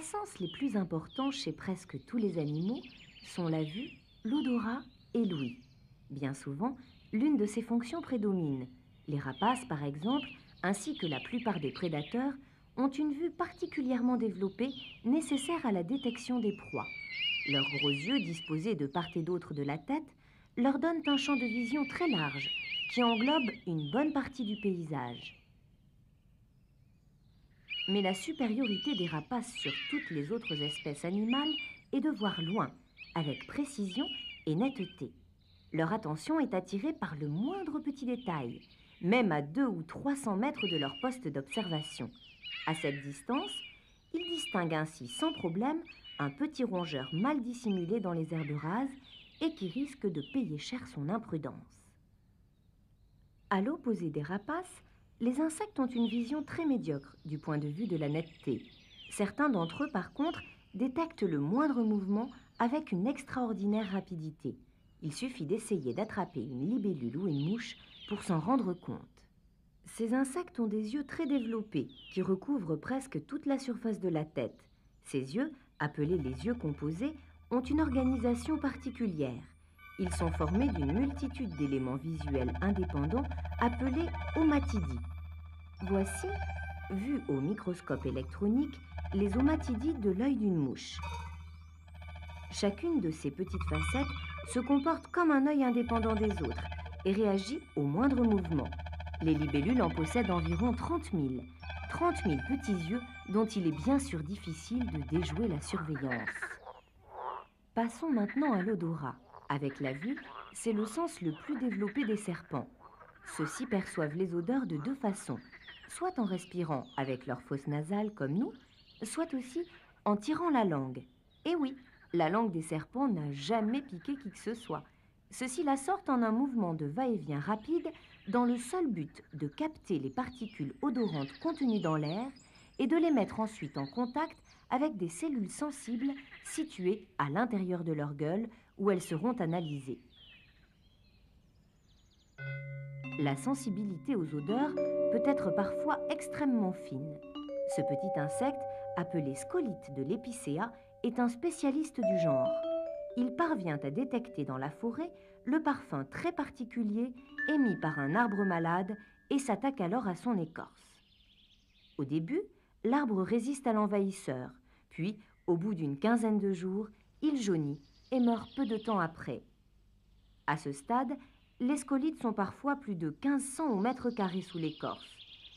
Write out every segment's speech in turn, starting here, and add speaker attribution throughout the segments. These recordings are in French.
Speaker 1: sens les plus importants chez presque tous les animaux sont la vue, l'odorat et l'ouïe. Bien souvent, l'une de ces fonctions prédomine. Les rapaces, par exemple, ainsi que la plupart des prédateurs, ont une vue particulièrement développée, nécessaire à la détection des proies. Leurs gros yeux, disposés de part et d'autre de la tête, leur donnent un champ de vision très large, qui englobe une bonne partie du paysage. Mais la supériorité des rapaces sur toutes les autres espèces animales est de voir loin, avec précision et netteté. Leur attention est attirée par le moindre petit détail, même à 200 ou 300 mètres de leur poste d'observation. À cette distance, ils distinguent ainsi sans problème un petit rongeur mal dissimulé dans les herbes rases et qui risque de payer cher son imprudence. À l'opposé des rapaces, les insectes ont une vision très médiocre du point de vue de la netteté. Certains d'entre eux, par contre, détectent le moindre mouvement avec une extraordinaire rapidité. Il suffit d'essayer d'attraper une libellule ou une mouche pour s'en rendre compte. Ces insectes ont des yeux très développés qui recouvrent presque toute la surface de la tête. Ces yeux, appelés les yeux composés, ont une organisation particulière. Ils sont formés d'une multitude d'éléments visuels indépendants appelés omatidies. Voici, vus au microscope électronique, les omatidies de l'œil d'une mouche. Chacune de ces petites facettes se comporte comme un œil indépendant des autres et réagit au moindre mouvement. Les libellules en possèdent environ 30 000. 30 000 petits yeux dont il est bien sûr difficile de déjouer la surveillance. Passons maintenant à l'odorat. Avec la vue, c'est le sens le plus développé des serpents. Ceux-ci perçoivent les odeurs de deux façons, soit en respirant avec leur fosse nasale comme nous, soit aussi en tirant la langue. Et oui, la langue des serpents n'a jamais piqué qui que ce soit. Ceux-ci la sortent en un mouvement de va-et-vient rapide dans le seul but de capter les particules odorantes contenues dans l'air et de les mettre ensuite en contact avec des cellules sensibles situées à l'intérieur de leur gueule où elles seront analysées. La sensibilité aux odeurs peut être parfois extrêmement fine. Ce petit insecte, appelé scolyte de l'épicéa, est un spécialiste du genre. Il parvient à détecter dans la forêt le parfum très particulier émis par un arbre malade et s'attaque alors à son écorce. Au début, l'arbre résiste à l'envahisseur, puis, au bout d'une quinzaine de jours, il jaunit et meurt peu de temps après. À ce stade, les scolytes sont parfois plus de 1500 au mètre carré sous l'écorce.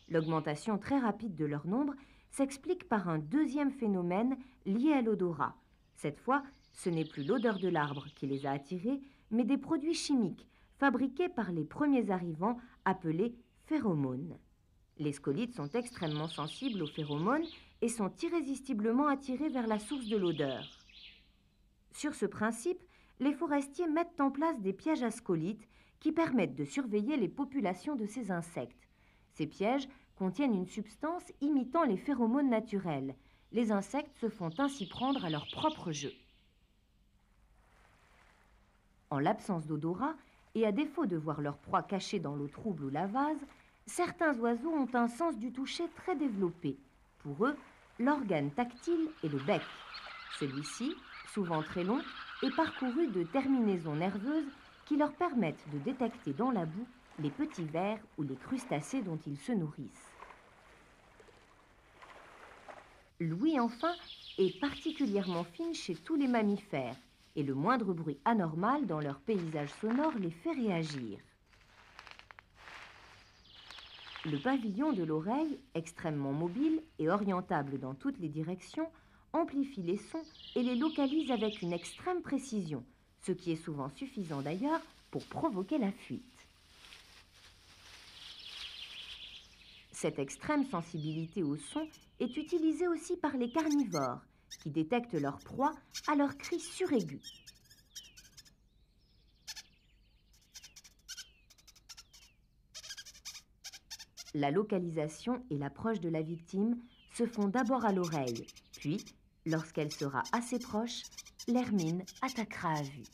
Speaker 1: L'augmentation très rapide de leur nombre s'explique par un deuxième phénomène lié à l'odorat. Cette fois, ce n'est plus l'odeur de l'arbre qui les a attirés, mais des produits chimiques fabriqués par les premiers arrivants appelés phéromones. Les scolytes sont extrêmement sensibles aux phéromones et sont irrésistiblement attirés vers la source de l'odeur. Sur ce principe, les forestiers mettent en place des pièges à scolytes qui permettent de surveiller les populations de ces insectes. Ces pièges contiennent une substance imitant les phéromones naturels. Les insectes se font ainsi prendre à leur propre jeu. En l'absence d'odorat, et à défaut de voir leur proie cachée dans l'eau trouble ou la vase, certains oiseaux ont un sens du toucher très développé. Pour eux, l'organe tactile est le bec. Celui-ci, souvent très long, est parcouru de terminaisons nerveuses qui leur permettent de détecter dans la boue les petits vers ou les crustacés dont ils se nourrissent. L'ouïe, enfin, est particulièrement fine chez tous les mammifères et le moindre bruit anormal dans leur paysage sonore les fait réagir. Le pavillon de l'oreille, extrêmement mobile et orientable dans toutes les directions, amplifie les sons et les localise avec une extrême précision, ce qui est souvent suffisant d'ailleurs pour provoquer la fuite. Cette extrême sensibilité au son est utilisée aussi par les carnivores, qui détectent leur proie à leurs cris suraigus. La localisation et l'approche de la victime se font d'abord à l'oreille, puis, lorsqu'elle sera assez proche, l'hermine attaquera à vue.